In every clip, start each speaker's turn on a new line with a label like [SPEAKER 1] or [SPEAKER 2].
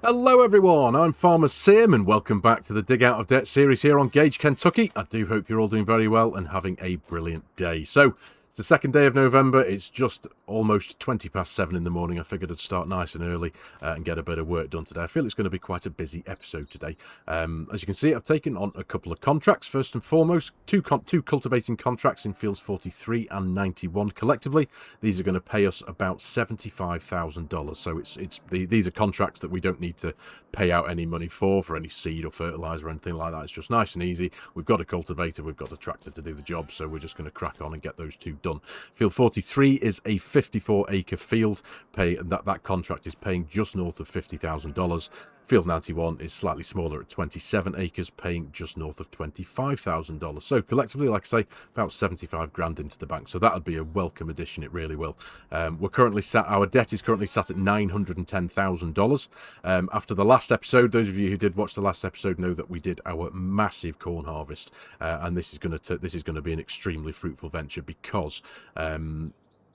[SPEAKER 1] Hello everyone, I'm FARMERSIM and welcome back to the Dig Out of Debt series here on Gage, Kentucky. I do hope you're all doing very well and having a brilliant day. So, it's the second day of November, it's just almost 20 past 7 in the morning. I figured I'd start nice and early and get a bit of work done today. I feel it's going to be quite a busy episode today. As you can see, I've taken on a couple of contracts. First and foremost, two cultivating contracts in fields 43 and 91 collectively. These are going to pay us about $75,000. So these are contracts that we don't need to pay out any money for any seed or fertilizer or anything like that. It's just nice and easy. We've got a cultivator, we've got a tractor to do the job, so we're just going to crack on and get those two done. Field 43 is a 54-acre field. That contract is paying just north of $50,000. Field 91 is slightly smaller at 27 acres, paying just north of $25,000. So collectively, like I say, about 75 grand into the bank. So that would be a welcome addition. It really will. Our debt is currently sat at $910,000. After the last episode, those of you who did watch the last episode know that we did our massive corn harvest, and this is going to be an extremely fruitful venture because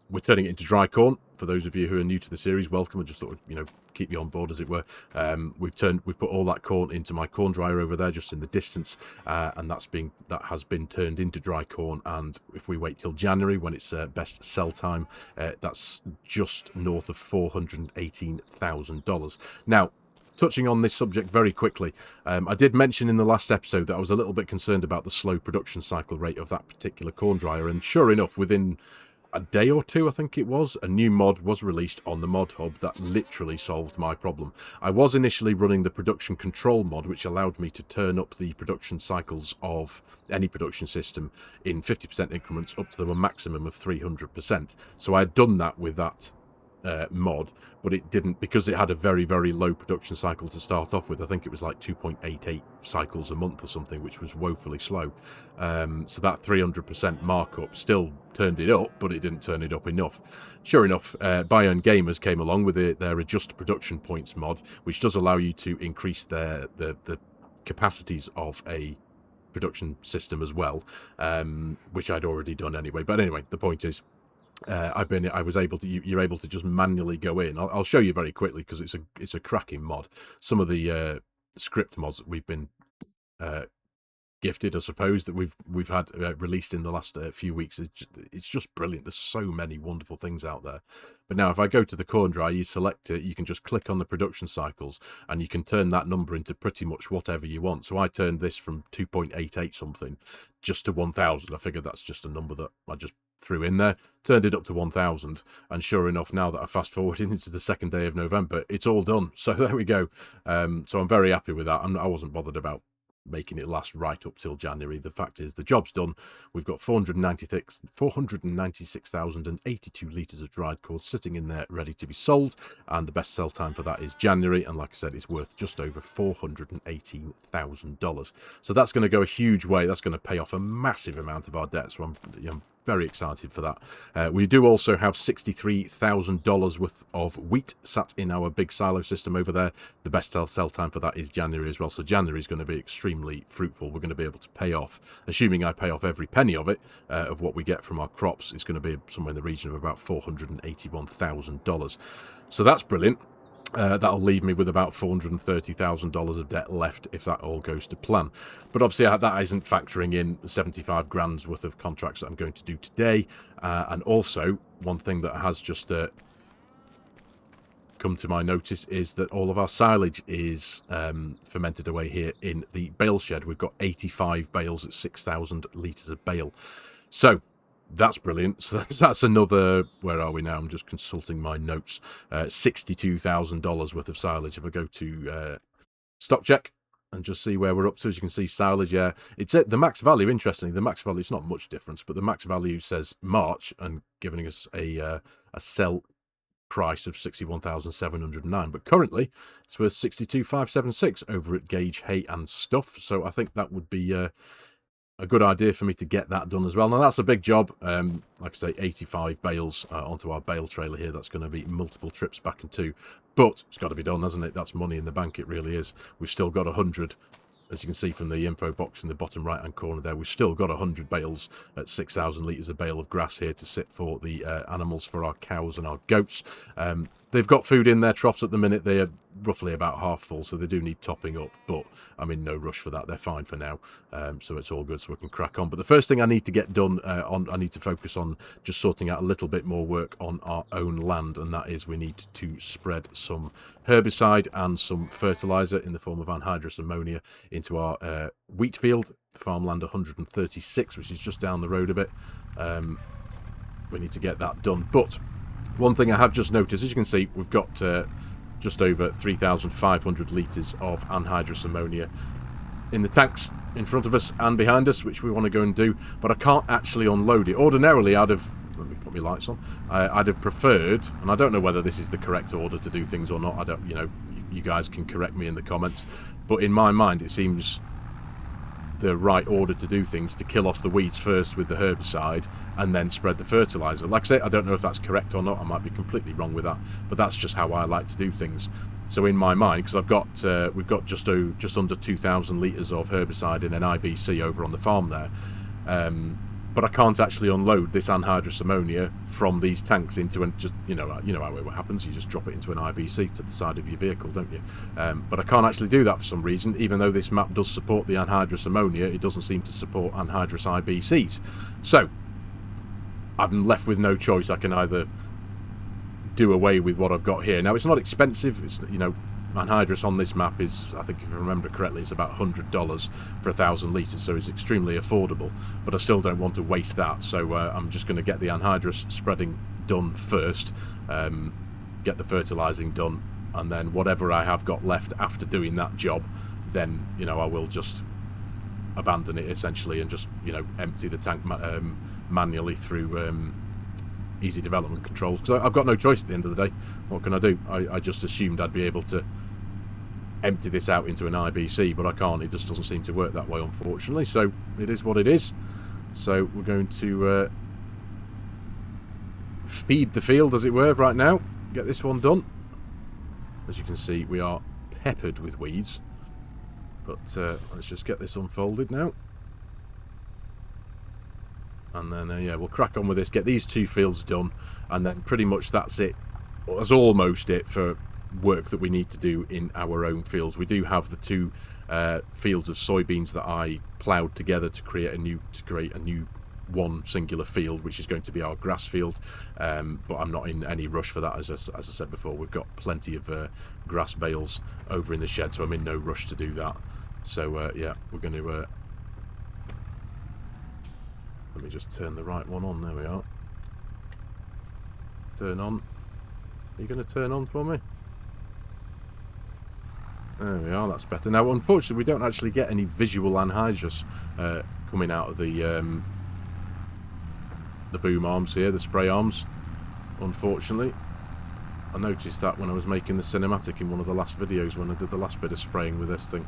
[SPEAKER 1] we're turning it into dry corn. For those of you who are new to the series, welcome. I just thought, keep you on board, as it were. We've put all that corn into my corn dryer over there, just in the distance, and that has been turned into dry corn. And if we wait till January, when it's best sell time, that's just north of $418,000. Now, touching on this subject very quickly, I did mention in the last episode that I was a little bit concerned about the slow production cycle rate of that particular corn dryer, and sure enough, within a day or two, I think it was, a new mod was released on the mod hub that literally solved my problem. I was initially running the production control mod, which allowed me to turn up the production cycles of any production system in 50% increments up to the maximum of 300%. So I had done that with that mod, but it didn't, because it had a very, very low production cycle to start off with. I think it was like 2.88 cycles a month or something, which was woefully slow. So that 300% markup still turned it up, but it didn't turn it up enough. Sure enough, Bayern Gamers came along with their adjust production points mod, which does allow you to increase the capacities of a production system as well, which I'd already done anyway. But anyway, the point is, you're able to just manually go in. I'll show you very quickly because it's a cracking mod. Some of the script mods that we've been gifted, I suppose, that we've had released in the last few weeks, it's just brilliant. There's so many wonderful things out there. But now if I go to the corn dryer, you select it, you can just click on the production cycles and you can turn that number into pretty much whatever you want. So I turned this from 2.88 something just to 1000. I figured that's just a number that I just threw in there, turned it up to 1000, and sure enough, now that I fast forward into the second day of November, it's all done. So there we go. So I'm very happy with that. I wasn't bothered about making it last right up till January. The fact is, the job's done. We've got 496,082 litres of dried corn sitting in there ready to be sold, and the best sell time for that is January, and like I said, it's worth just over $418,000. So that's going to go a huge way. That's going to pay off a massive amount of our debt, so I'm very excited for that. We do also have $63,000 worth of wheat sat in our big silo system over there. The best sell time for that is January as well. So January is going to be extremely fruitful. We're going to be able to pay off, assuming I pay off every penny of it, of what we get from our crops, it's going to be somewhere in the region of about $481,000. So that's brilliant. That'll leave me with about $430,000 of debt left if that all goes to plan. But obviously that isn't factoring in 75 grand's worth of contracts that I'm going to do today. And also, one thing that has just come to my notice is that all of our silage is fermented away here in the bale shed. We've got 85 bales at 6,000 litres a bale. So that's brilliant. So that's another, where are we now? I'm just consulting my notes. $62,000 worth of silage. If I go to stock check and just see where we're up to, as you can see, silage, yeah, it's at the max value. Interestingly, the max value, it's not much difference, but the max value says March and giving us a sell price of 61,709, but currently it's worth 62,576 over at Gage Hay and Stuff. So I think that would be a good idea for me to get that done as well. Now that's a big job. Like I say, 85 bales onto our bale trailer here. That's going to be multiple trips back and two, but it's got to be done, hasn't it? That's money in the bank. It really is. We've still got 100. As you can see from the info box in the bottom right hand corner there, we've still got 100 bales at 6,000 litres a bale of grass here to sit for the animals, for our cows and our goats. The they've got food in their troughs at the minute. They are roughly about half full, so they do need topping up, but I'm in no rush for that. They're fine for now, so it's all good, so we can crack on. But the first thing I need to get done, I need to focus on just sorting out a little bit more work on our own land, and that is we need to spread some herbicide and some fertilizer in the form of anhydrous ammonia into our wheat field, farmland 136, which is just down the road a bit. We need to get that done. But one thing I have just noticed, as you can see, we've got just over 3,500 litres of anhydrous ammonia in the tanks in front of us and behind us, which we want to go and do, but I can't actually unload it. Ordinarily, I'd have, let me put my lights on, I'd have preferred, and I don't know whether this is the correct order to do things or not, I don't, you know, you guys can correct me in the comments, but in my mind it seems the right order to do things, to kill off the weeds first with the herbicide and then spread the fertilizer. Like I say, I don't know if that's correct or not, I might be completely wrong with that, but that's just how I like to do things. So in my mind, because I've got we've got just under 2,000 litres of herbicide in an IBC over on the farm there, but I can't actually unload this anhydrous ammonia from these tanks into an, just you know how it happens, you just drop it into an IBC to the side of your vehicle, don't you? But I can't actually do that for some reason. Even though this map does support the anhydrous ammonia, it doesn't seem to support anhydrous IBCs. So I'm left with no choice. I can either do away with what I've got here. Now, it's not expensive. It's, you know, anhydrous on this map is, I think if I remember correctly, it's about $100 for 1,000 litres, so it's extremely affordable, but I still don't want to waste that, so I'm just going to get the anhydrous spreading done first, get the fertilizing done, and then whatever I have got left after doing that job, then, you know, I will just abandon it essentially and just, you know, empty the tank manually through easy development controls, because I've got no choice at the end of the day. What can I do? I just assumed I'd be able to empty this out into an IBC, but I can't. It just doesn't seem to work that way, unfortunately, so it is what it is. So we're going to feed the field, as it were, right now, get this one done. As you can see, we are peppered with weeds, but let's just get this unfolded now. And then, yeah, we'll crack on with this, get these two fields done, and then pretty much that's it. Well, that's almost it for work that we need to do in our own fields. We do have the two fields of soybeans that I ploughed together to create a new one singular field, which is going to be our grass field. But I'm not in any rush for that, as I said before. We've got plenty of grass bales over in the shed, so I'm in no rush to do that. So, yeah, we're going to... let me just turn the right one on. There we are. Turn on. Are you going to turn on for me? There we are. That's better. Now, unfortunately, we don't actually get any visual anhydrous coming out of the boom arms here, the spray arms. Unfortunately, I noticed that when I was making the cinematic in one of the last videos when I did the last bit of spraying with this thing.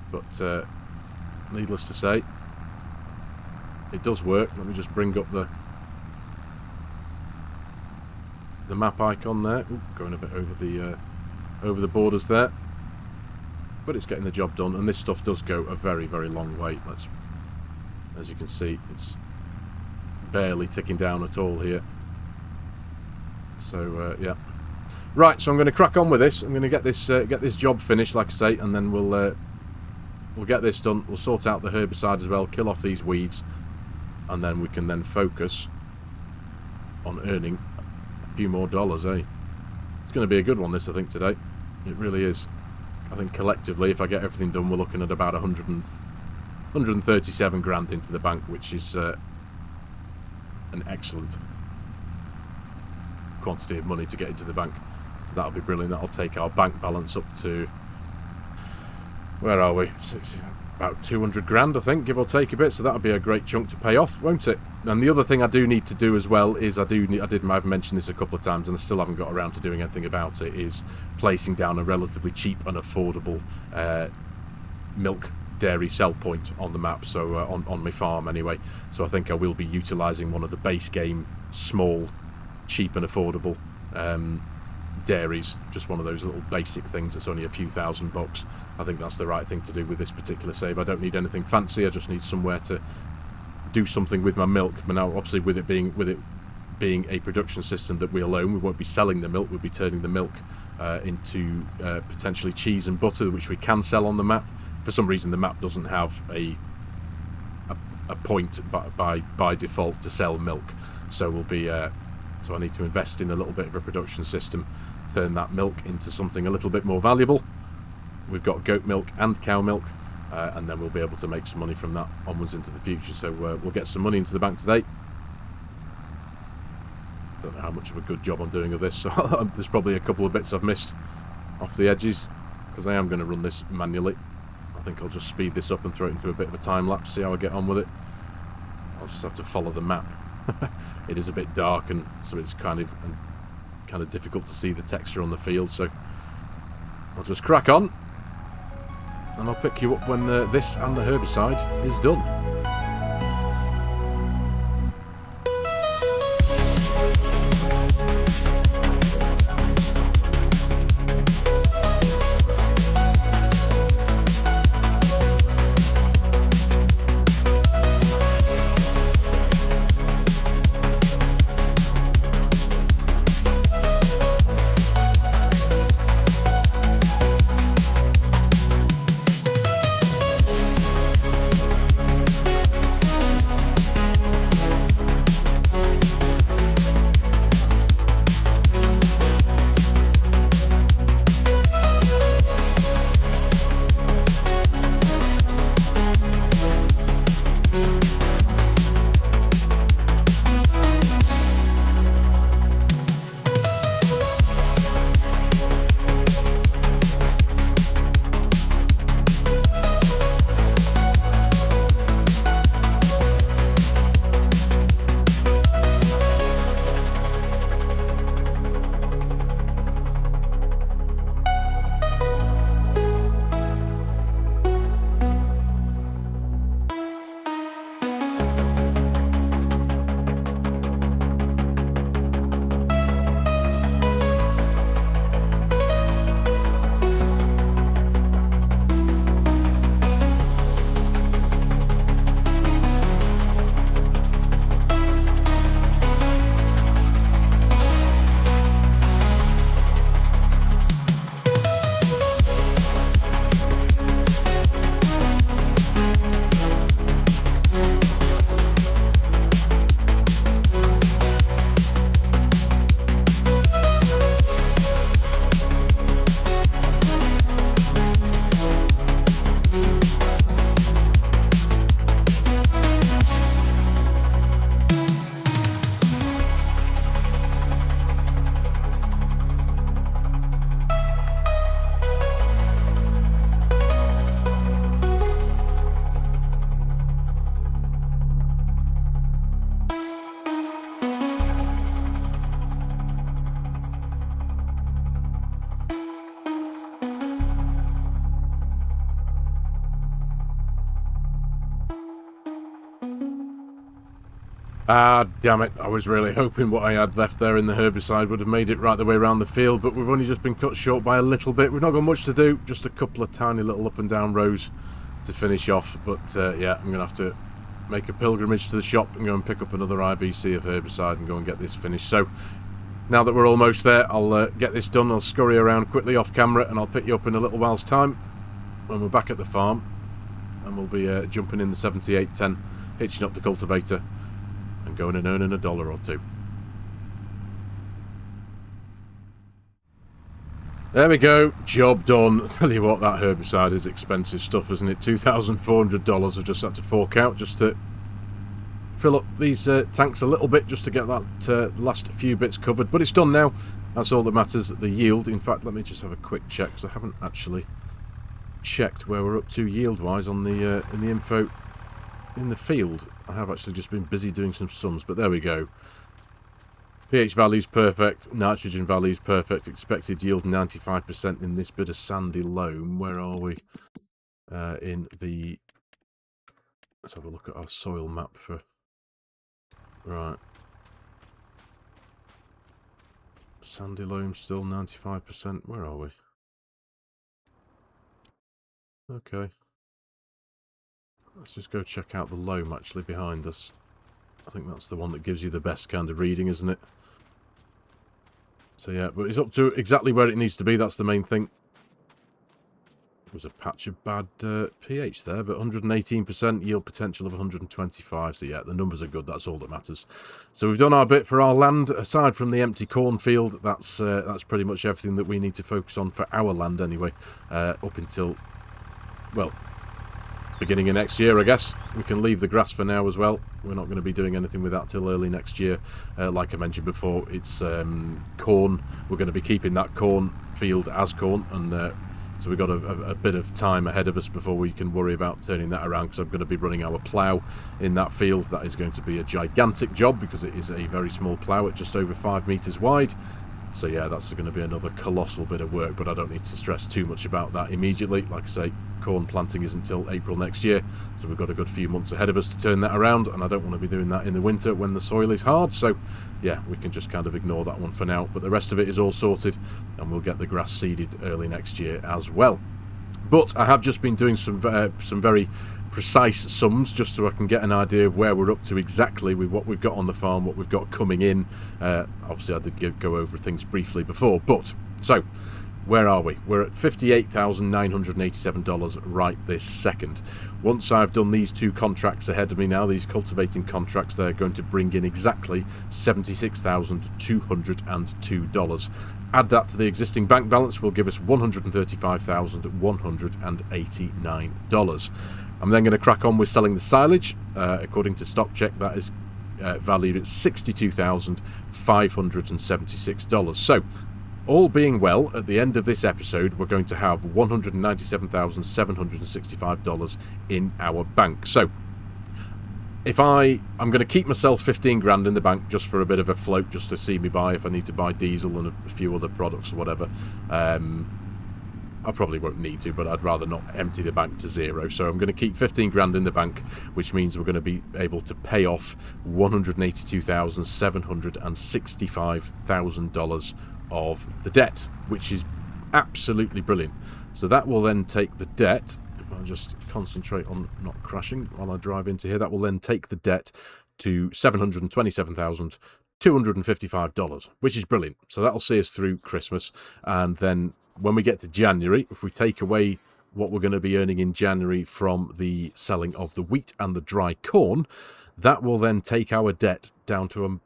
[SPEAKER 1] But needless to say, it does work. Let me just bring up the map icon there. Ooh, going a bit over the borders there, but it's getting the job done. And this stuff does go a very, very long way. As you can see, it's barely ticking down at all here. So yeah, right. So I'm going to crack on with this. I'm going to get this job finished, like I say, and then we'll get this done. We'll sort out the herbicide as well, kill off these weeds. And then we can then focus on earning a few more dollars, eh? It's going to be a good one, this, I think, today. It really is. I think collectively, if I get everything done, we're looking at about 137 grand into the bank, which is an excellent quantity of money to get into the bank. So that'll be brilliant. That'll take our bank balance up to... where are we? About 200 grand, I think, give or take a bit, so that'll be a great chunk to pay off, won't it? And the other thing I do need to do as well is I've mentioned this a couple of times and I still haven't got around to doing anything about it, is placing down a relatively cheap and affordable milk dairy sell point on the map, so on my farm anyway. So I think I will be utilising one of the base game small, cheap and affordable dairies, just one of those little basic things that's only a few $1,000. I think that's the right thing to do with this particular save. I don't need anything fancy, I just need somewhere to do something with my milk. But now obviously with it being a production system that we'll own. We won't be selling the milk, we'll be turning the milk into potentially cheese and butter, which we can sell on the map. For some reason the map doesn't have a point by default to sell milk, so we'll be so I need to invest in a little bit of a production system, turn that milk into something a little bit more valuable. We've got goat milk and cow milk, and then we'll be able to make some money from that onwards into the future. So we'll get some money into the bank today. Don't know how much of a good job I'm doing of this, so there's probably a couple of bits I've missed off the edges, because I am going to run this manually. I think I'll just speed this up and throw it into a bit of a time lapse, see how I get on with it. I'll just have to follow the map. It is a bit dark, and so it's kind of difficult to see the texture on the field, so I'll just crack on, and I'll pick you up when this and the herbicide is done. Ah, damn it. I was really hoping what I had left there in the herbicide would have made it right the way around the field, but we've only just been cut short by a little bit. We've not got much to do, just a couple of tiny little up and down rows to finish off. But yeah, I'm going to have to make a pilgrimage to the shop and go and pick up another IBC of herbicide and go and get this finished. So now that we're almost there, I'll get this done. I'll scurry around quickly off camera and I'll pick you up in a little while's time when we're back at the farm. And we'll be jumping in the 7810, hitching up the cultivator and going and earning $1 or $2. There we go, job done. I tell you what, that herbicide is expensive stuff, isn't it? $2,400 I've just had to fork out just to fill up these tanks a little bit, just to get that last few bits covered. But it's done now. That's all that matters, the yield. In fact, let me just have a quick check, because I haven't actually checked where we're up to yield-wise on the in the info in the field. I have actually just been busy doing some sums, but there we go. pH value's perfect, nitrogen value's perfect, expected yield 95% in this bit of sandy loam. Where are we? In the... Let's have a look at our soil map for... Right. Sandy loam still 95%. Where are we? Okay. Let's just go check out the loam actually behind us. I think that's the one that gives you the best kind of reading, isn't it? So yeah, but it's up to exactly where it needs to be. That's the main thing. There was a patch of bad pH there, but 118% yield potential of 125. So yeah, the numbers are good. That's all that matters. So we've done our bit for our land. Aside from the empty cornfield, that's pretty much everything that we need to focus on for our land anyway. Up until, well, beginning of next year, I guess. We can leave the grass for now as well. We're not going to be doing anything with that till early next year. Like I mentioned before, it's corn. We're going to be keeping that corn field as corn, and so we've got a bit of time ahead of us before we can worry about turning that around, because I'm going to be running our plough in that field. That is going to be a gigantic job because it is a very small plough at just over 5 metres wide. So yeah, that's going to be another colossal bit of work, but I don't need to stress too much about that immediately. Like I say, corn planting isn't until April next year, so we've got a good few months ahead of us to turn that around, and I don't want to be doing that in the winter when the soil is hard. So yeah, we can just kind of ignore that one for now, but the rest of it is all sorted, and we'll get the grass seeded early next year as well. But I have just been doing some very precise sums just so I can get an idea of where we're up to exactly with what we've got on the farm, what we've got coming in. Obviously I did go over things briefly before, but so where are we? We're at $58,987 right this second. Once I've done these two contracts ahead of me now, these cultivating contracts, they're going to bring in exactly $76,202. Add that to the existing bank balance will give us $135,189. I'm then going to crack on with selling the silage. According to stock check, that is valued at $62,576. So, all being well, at the end of this episode, we're going to have $197,765 in our bank. So, if I'm going to keep myself 15 grand in the bank just for a bit of a float, just to see me buy if I need to buy diesel and a few other products or whatever. I probably won't need to, but I'd rather not empty the bank to zero. So I'm going to keep 15 grand in the bank, which means we're going to be able to pay off $182,765,000 of the debt, which is absolutely brilliant. So that will then take the debt, if I just concentrate on not crashing while I drive into here, that will then take the debt to $727,255, which is brilliant. So that'll see us through Christmas, and then when we get to January, if we take away what we're going to be earning in January from the selling of the wheat and the dry corn, that will then take our debt down to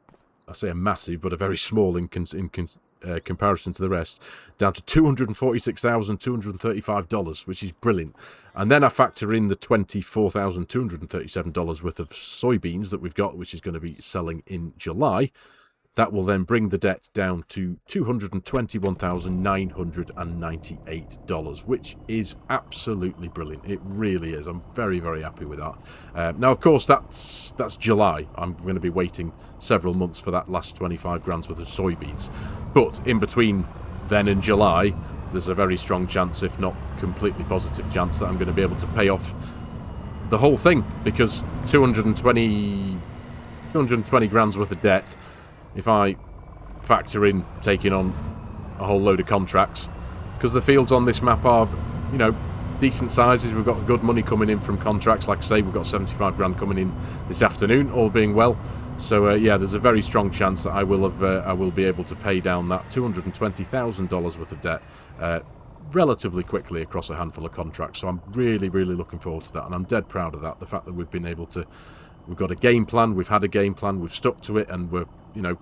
[SPEAKER 1] I say a massive, but a very small in comparison to the rest, down to $246,235, which is brilliant. And then I factor in the $24,237 worth of soybeans that we've got, which is going to be selling in July. That will then bring the debt down to $221,998, which is absolutely brilliant. It really is. I'm very, very happy with that. Now, of course, that's July. I'm going to be waiting several months for that last 25 grand's worth of soybeans. But in between then and July, there's a very strong chance, if not completely positive chance, that I'm going to be able to pay off the whole thing, because 220 grand's worth of debt, if I factor in taking on a whole load of contracts, because the fields on this map are, you know, decent sizes. We've got good money coming in from contracts. Like I say, we've got 75 grand coming in this afternoon, all being well. So yeah, there's a very strong chance that I will be able to pay down that $220,000 worth of debt relatively quickly across a handful of contracts. So I'm really, really looking forward to that, and I'm dead proud of that. The fact that we've been able to, we've got a game plan, we've had a game plan, we've stuck to it, and we're, you know,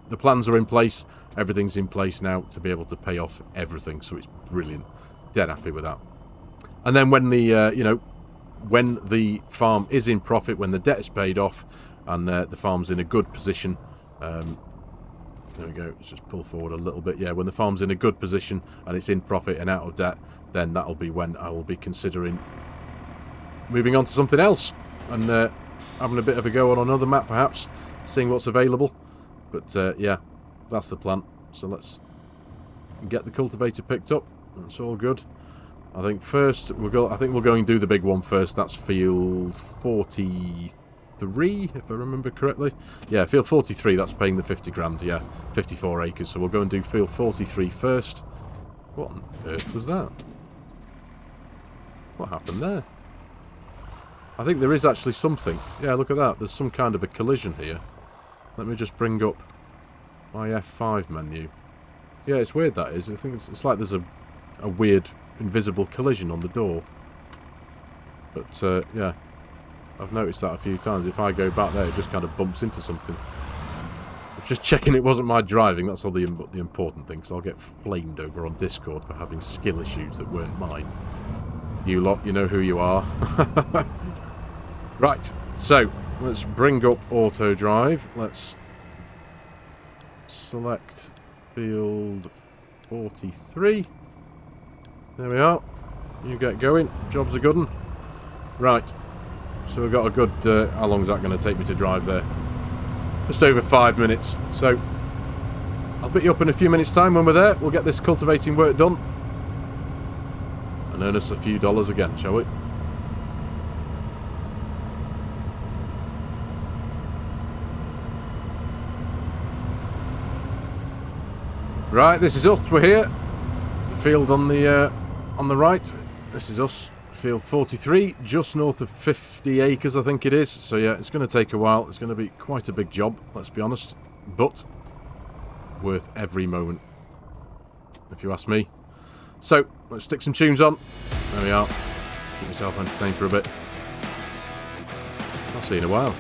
[SPEAKER 1] the plans are in place, everything's in place now to be able to pay off everything. So it's brilliant. Dead happy with that. And then when the you know, when the farm is in profit, when the debt is paid off, and the farm's in a good position, there we go, let's just pull forward a little bit. Yeah, when the farm's in a good position and it's in profit and out of debt, then that'll be when I will be considering moving on to something else, and having a bit of a go on another map perhaps, seeing what's available. But yeah, that's the plan. So let's get the cultivator picked up. That's all good. I think first I think we'll go and do the big one first. That's field 43, if I remember correctly. Yeah, field 43, that's paying the 50 grand. Yeah, 54 acres. So we'll go and do field 43 first. What on earth was that? What happened there? I think there is actually something. Yeah, look at that. There's some kind of a collision here. Let me just bring up my F5 menu. Yeah, it's weird, that is. I think it's like there's a weird invisible collision on the door. But, yeah. I've noticed that a few times. If I go back there, it just kind of bumps into something. I was just checking it wasn't my driving. That's all the important thing, because I'll get flamed over on Discord for having skill issues that weren't mine. You lot, you know who you are. Right, so let's bring up auto drive. Let's select field 43. There we are. You get going. Job's a good one. Right, so we've got a good... how long is that going to take me to drive there? Just over 5 minutes. So I'll pick you up in a few minutes' time when we're there. We'll get this cultivating work done and earn us a few dollars again, shall we? Right, this is us. We're here. The field on the right. This is us. Field 43, just north of 50 acres, I think it is. So yeah, it's going to take a while. It's going to be quite a big job, let's be honest. But worth every moment, if you ask me. So let's stick some tunes on. There we are. Keep myself entertained for a bit. I'll see you in a while.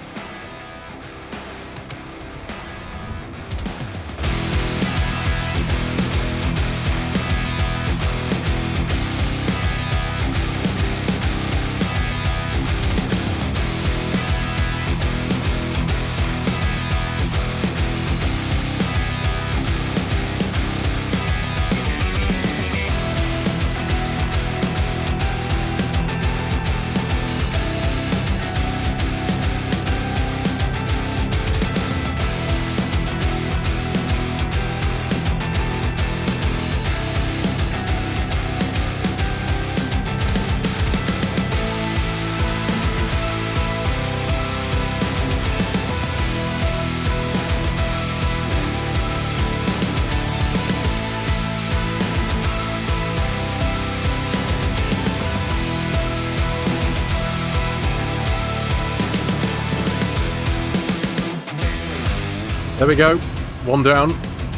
[SPEAKER 1] There we go. One down.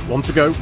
[SPEAKER 1] One to go.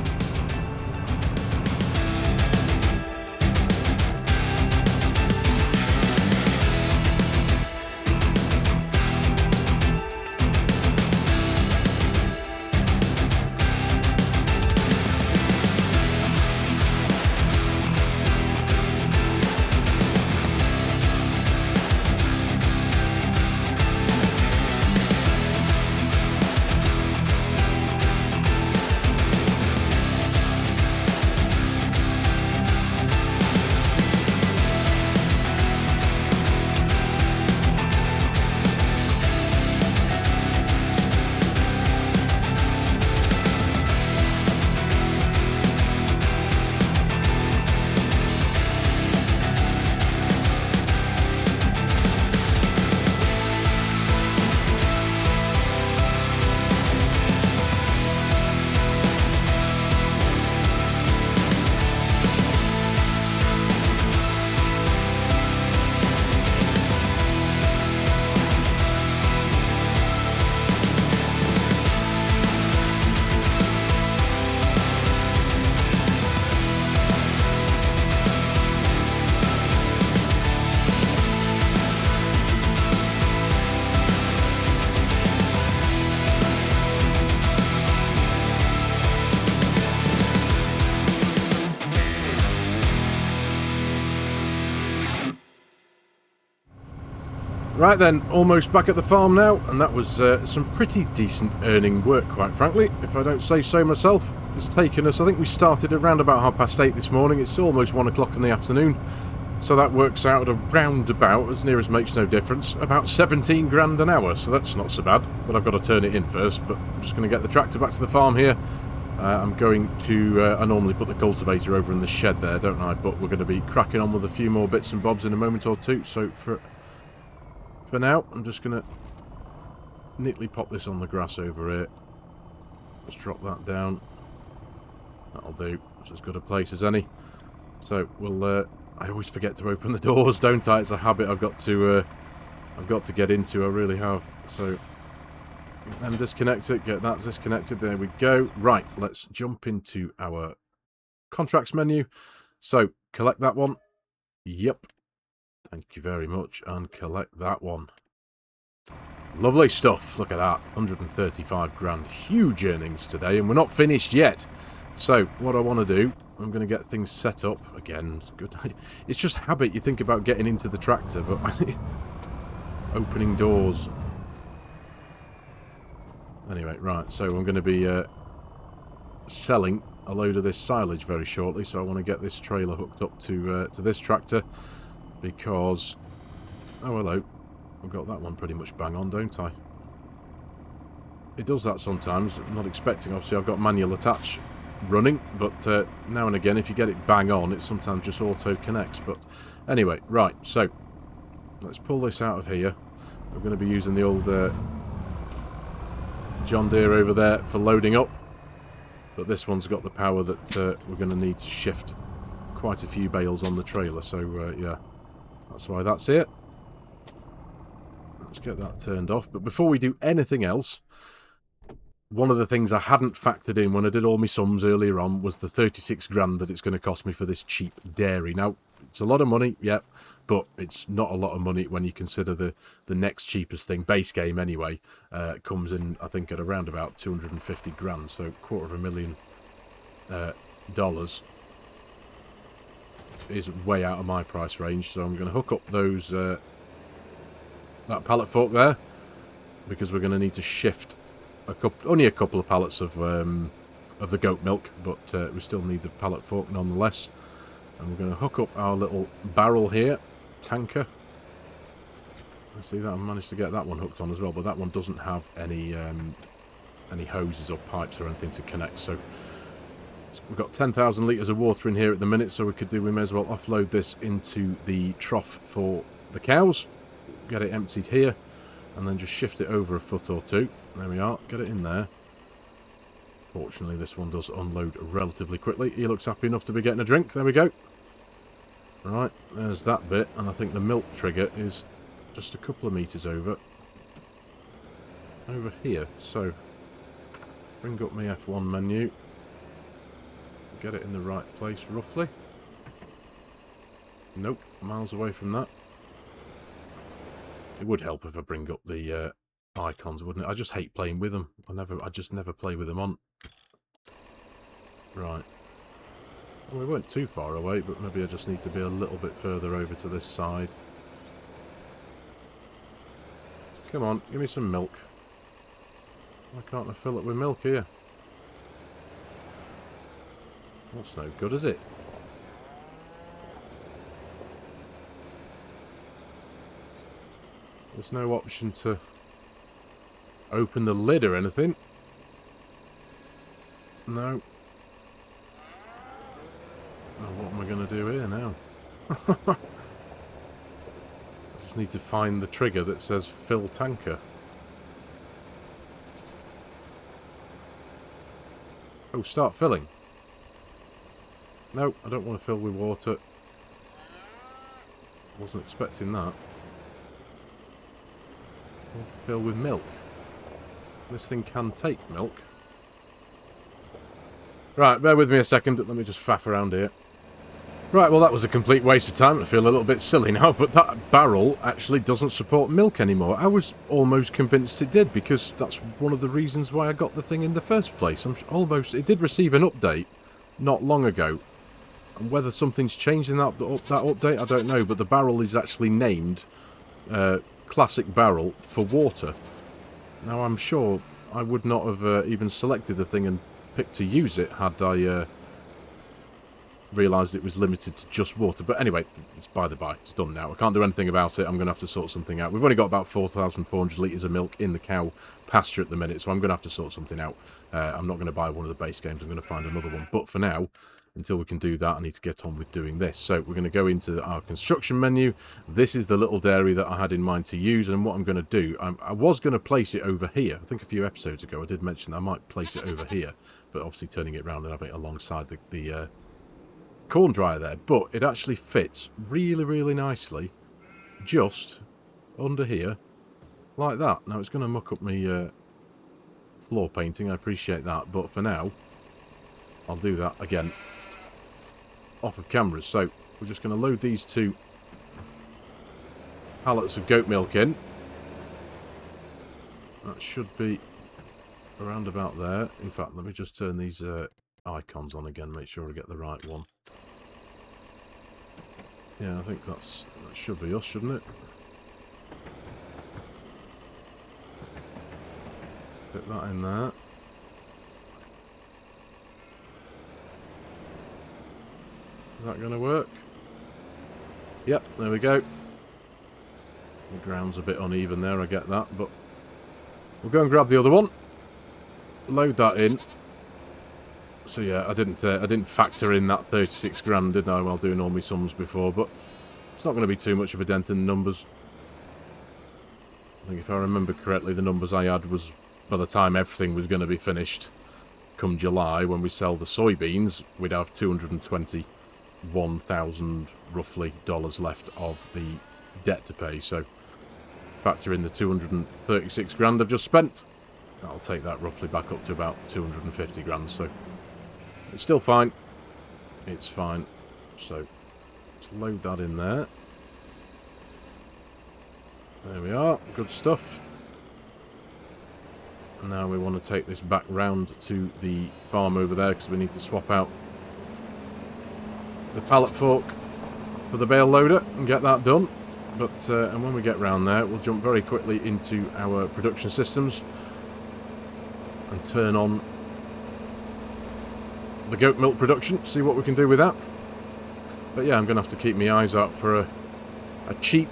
[SPEAKER 1] Right then, almost back at the farm now, and that was some pretty decent earning work, quite frankly, if I don't say so myself. It's taken us, I think we started around about 8:30 this morning. It's almost 1 o'clock in the afternoon, so that works out around about, as near as makes no difference, about 17 grand an hour, so that's not so bad, but I've got to turn it in first. But I'm just going to get the tractor back to the farm here. I'm going to, I normally put the cultivator over in the shed there, don't I, but we're going to be cracking on with a few more bits and bobs in a moment or two, so for now, I'm just going to neatly pop this on the grass over here. Just drop that down. That'll do. It's as good a place as any. So, we'll... I always forget to open the doors, don't I? It's a habit I've got to I've got to get into, I really have. So, then disconnect it, get that disconnected, there we go. Right, let's jump into our contracts menu. So, collect that one. Yep. Thank you very much. And collect that one. Lovely stuff. Look at that. 135 grand. Huge earnings today, and we're not finished yet. So, what I want to do, I'm going to get things set up. Again, good. It's just habit. You think about getting into the tractor, but opening doors. Anyway, right. So, I'm going to be selling a load of this silage very shortly. So, I want to get this trailer hooked up to this tractor because... Oh, hello. I've got that one pretty much bang on, don't I? It does that sometimes. I'm not expecting. Obviously, I've got manual attach running, but now and again, if you get it bang on, it sometimes just auto-connects. But anyway, right, so let's pull this out of here. We're going to be using the old John Deere over there for loading up, but this one's got the power that we're going to need to shift quite a few bales on the trailer. So, yeah, that's why that's here. Let's get that turned off. But before we do anything else, one of the things I hadn't factored in when I did all my sums earlier on was the 36 grand that it's going to cost me for this cheap dairy. Now, it's a lot of money, yeah, but it's not a lot of money when you consider the next cheapest thing, base game anyway, comes in, I think, at around about 250 grand, so $250,000 is way out of my price range. So I'm going to hook up those... that pallet fork there, because we're going to need to shift only a couple of pallets of the goat milk, but we still need the pallet fork nonetheless. And we're going to hook up our little barrel here, tanker. I see that I managed to get that one hooked on as well, but that one doesn't have any hoses or pipes or anything to connect. So we've got 10,000 litres of water in here at the minute, so we may as well offload this into the trough for the cows. Get it emptied here, and then just shift it over a foot or two. There we are, get it in there. Fortunately, this one does unload relatively quickly. He looks happy enough to be getting a drink. There we go. Right, there's that bit, and I think the milk trigger is just a couple of metres over here. So, bring up my F1 menu. Get it in the right place, roughly. Nope, miles away from that. It would help if I bring up the icons, wouldn't it? I just hate playing with them. I just never play with them on. Right. Well, we weren't too far away, but maybe I just need to be a little bit further over to this side. Come on, give me some milk. Why can't I fill it with milk here? That's no good, is it? There's no option to open the lid or anything. No. Oh, what am I going to do here now? I just need to find the trigger that says fill tanker. Oh, start filling. No, I don't want to fill with water. Wasn't expecting that. I want to fill with milk. This thing can take milk. Right, bear with me a second. Let me just faff around here. Right, well that was a complete waste of time. I feel a little bit silly now, but that barrel actually doesn't support milk anymore. I was almost convinced it did, because that's one of the reasons why I got the thing in the first place. It did receive an update not long ago. And whether something's changed in that update, I don't know, but the barrel is actually named Classic Barrel for water. Now, I'm sure I would not have even selected the thing and picked to use it had I realised it was limited to just water. But anyway, it's by the by. It's done now. I can't do anything about it. I'm going to have to sort something out. We've only got about 4,400 litres of milk in the cow pasture at the minute, so I'm going to have to sort something out. I'm not going to buy one of the base games. I'm going to find another one. But for now, until we can do that, I need to get on with doing this. So we're going to go into our construction menu. This is the little dairy that I had in mind to use, and what I'm going to do, I was going to place it over here. I think a few episodes ago I did mention I might place it over here, but obviously turning it around and having it alongside the corn dryer there. But it actually fits really, really nicely just under here, like that. Now, it's going to muck up my floor painting, I appreciate that, but for now, I'll do that again off of cameras. So, we're just going to load these 2 pallets of goat milk in. That should be around about there. In fact, let me just turn these icons on again, make sure I get the right one. Yeah, I think that should be us, shouldn't it? Put that in there. Is that going to work? Yep, there we go. The ground's a bit uneven there, I get that, but we'll go and grab the other one. Load that in. So yeah, I didn't factor in that 36 grand, did I, while doing all my sums before, but it's not going to be too much of a dent in the numbers. I think if I remember correctly, the numbers I had was, by the time everything was going to be finished, come July, when we sell the soybeans, we'd have 221,000, roughly, dollars left of the debt to pay. So, factor in the 236 grand I've just spent, I'll take that roughly back up to about 250 grand, so it's still fine. It's fine. So, let's load that in there. There we are. Good stuff. And now we want to take this back round to the farm over there, because we need to swap out the pallet fork for the bale loader and get that done. But and when we get round there, we'll jump very quickly into our production systems and turn on the goat milk production, see what we can do with that. But yeah, I'm going to have to keep my eyes out for a cheap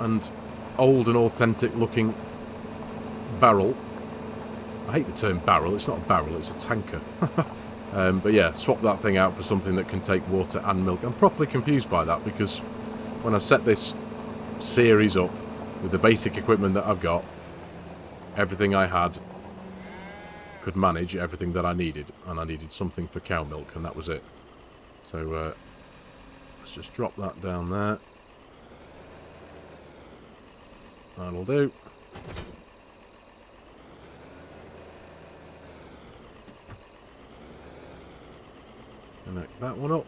[SPEAKER 1] and old and authentic looking barrel. I hate the term barrel, it's not a barrel, it's a tanker. But yeah, swap that thing out for something that can take water and milk. I'm properly confused by that, because when I set this series up with the basic equipment that I've got, everything I had could manage everything that I needed, and I needed something for cow milk, and that was it. So let's just drop that down there. That'll do. Connect that one up.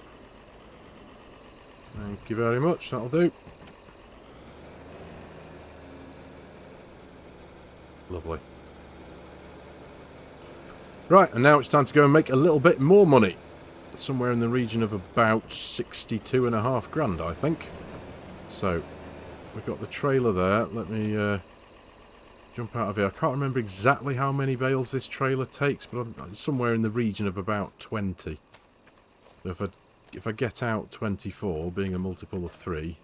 [SPEAKER 1] Thank you very much, that'll do. Lovely. Right, and now it's time to go and make a little bit more money. Somewhere in the region of about 62.5 grand, I think. So, we've got the trailer there. Let me jump out of here. I can't remember exactly how many bales this trailer takes, but I'm somewhere in the region of about 20. So if I get out 24, being a multiple of 3,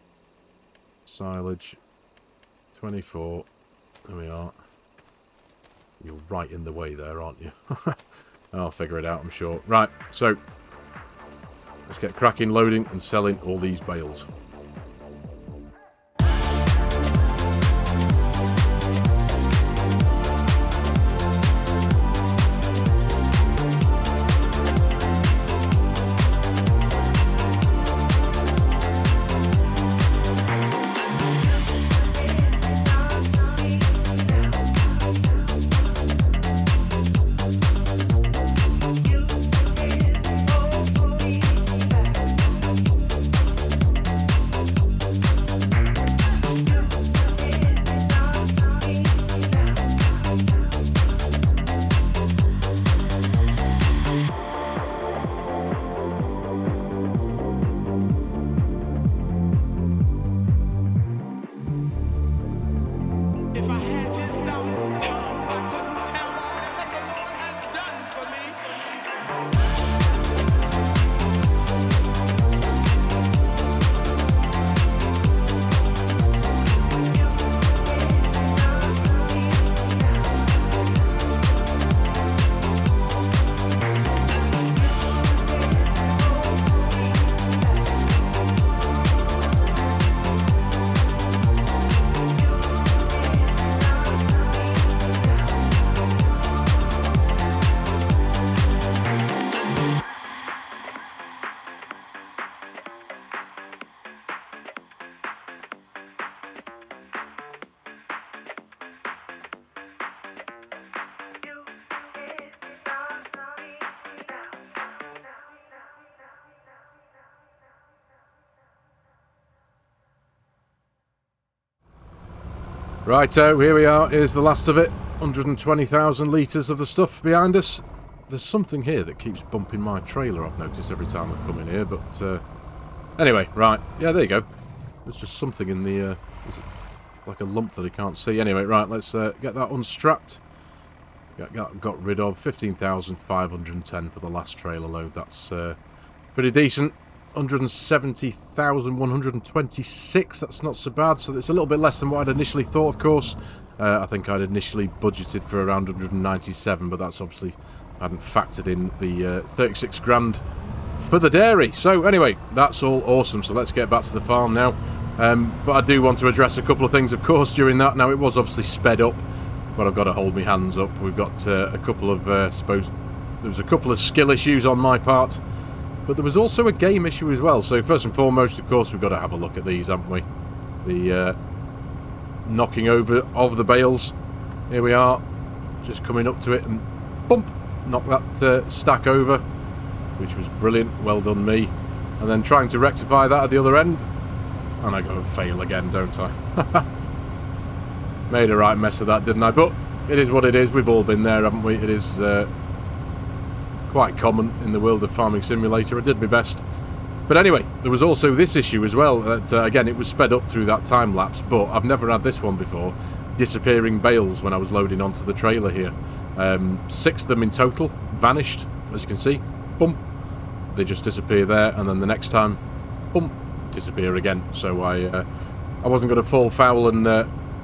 [SPEAKER 1] silage, 24, there we are. You're right in the way there, aren't you? I'll figure it out, I'm sure. Right, so let's get cracking, loading and selling all these bales. Righto, here we are. Here's the last of it. 120,000 litres of the stuff behind us. There's something here that keeps bumping my trailer, I've noticed every time I come in here, but... anyway, right. Yeah, there you go. There's just something in the... is it like a lump that I can't see? Anyway, right, let's get that unstrapped. Got rid of 15,510 for the last trailer load. That's pretty decent. 170,126. That's not so bad. So it's a little bit less than what I'd initially thought, of course. I think I'd initially budgeted for around 197, but that's obviously... I hadn't factored in the 36 grand for the dairy. So anyway, that's all awesome. So let's get back to the farm now. But I do want to address a couple of things, of course, during that. Now, it was obviously sped up, but I've got to hold my hands up. We've got a couple of, I suppose, there was a couple of skill issues on my part, but there was also a game issue as well. So first and foremost, of course, we've got to have a look at these, haven't we? The knocking over of the bales. Here we are, just coming up to it and bump, knock that stack over, which was brilliant. Well done, me. And then trying to rectify that at the other end, and I go and fail again, don't I? Made a right mess of that, didn't I? But it is what it is. We've all been there, haven't we? It is quite common in the world of Farming Simulator. I did my best. But anyway, there was also this issue as well. That again, it was sped up through that time lapse, but I've never had this one before. Disappearing bales when I was loading onto the trailer here. 6 of them in total vanished, as you can see. Boom. They just disappear there, and then the next time, boom, disappear again. So I wasn't going to fall foul and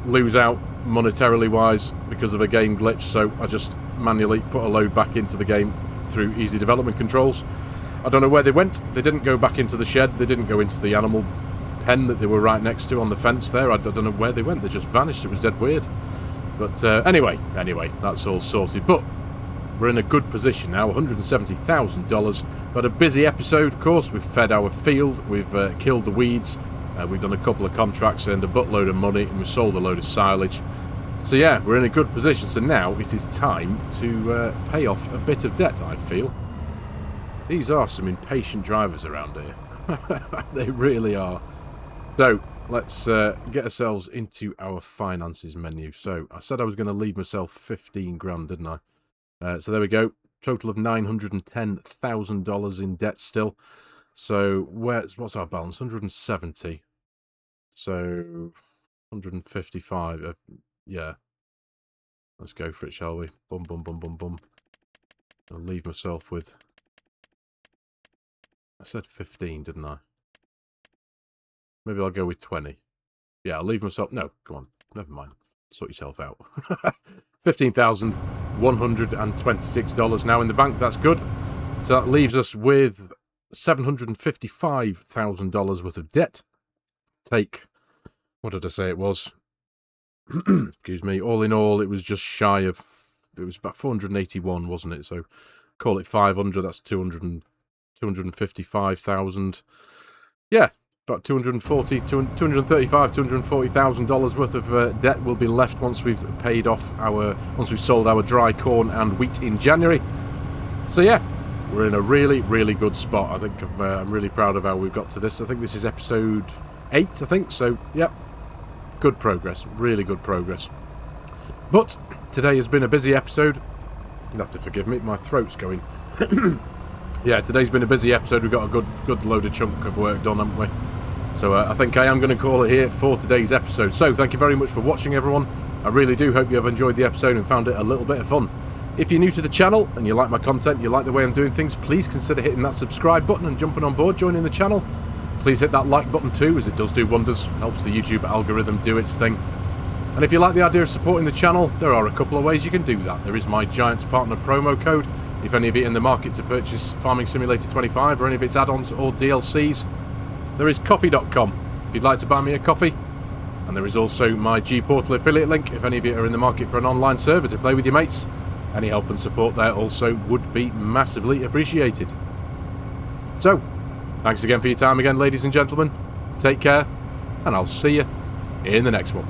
[SPEAKER 1] lose out monetarily wise because of a game glitch, so I just manually put a load back into the game through easy development controls. I don't know where they went. They didn't go back into the shed. They didn't go into the animal pen that they were right next to on the fence there. I don't know where they went. They just vanished. It was dead weird. But anyway, that's all sorted. But we're in a good position now, $170,000. We've had a busy episode, of course. We've fed our field. We've killed the weeds. We've done a couple of contracts, earned a buttload of money, and we sold a load of silage. So yeah, we're in a good position. So now it is time to pay off a bit of debt, I feel. These are some impatient drivers around here. They really are. So let's get ourselves into our finances menu. So I said I was going to leave myself 15 grand, didn't I? So there we go. Total of $910,000 in debt still. So what's our balance? 170. So 155. Yeah. Let's go for it, shall we? Bum, bum, bum, bum, bum. I'll leave myself with... I said 15, didn't I? Maybe I'll go with 20. Yeah, I'll leave myself... No, come on. Never mind. Sort yourself out. $15,126 now in the bank. That's good. So that leaves us with $755,000 worth of debt. Take... What did I say it was? Excuse me. All in all, it was just shy of... It was about 481, wasn't it? So call it 500. That's 255,000. Yeah. About $240,000 worth of debt will be left once we've paid off once we've sold our dry corn and wheat in January. So yeah, we're in a really, really good spot. I think I'm really proud of how we've got to this. I think this is episode 8, I think. So yeah, good progress, really good progress. But today has been a busy episode. You'll have to forgive me, my throat's going. Yeah, today's been a busy episode. We've got a good load of chunk of work done, haven't we? So I think I am going to call it here for today's episode. So thank you very much for watching, everyone. I really do hope you have enjoyed the episode and found it a little bit of fun. If you're new to the channel and you like my content, you like the way I'm doing things, please consider hitting that subscribe button and jumping on board, joining the channel. Please hit that like button too, as it does do wonders. Helps the YouTube algorithm do its thing. And if you like the idea of supporting the channel, there are a couple of ways you can do that. There is my Giants Partner promo code, if any of you are in the market to purchase Farming Simulator 25 or any of its add-ons or DLCs. There is coffee.com if you'd like to buy me a coffee. And there is also my G-Portal affiliate link if any of you are in the market for an online server to play with your mates. Any help and support there also would be massively appreciated. So, thanks again for your time again, ladies and gentlemen. Take care, and I'll see you in the next one.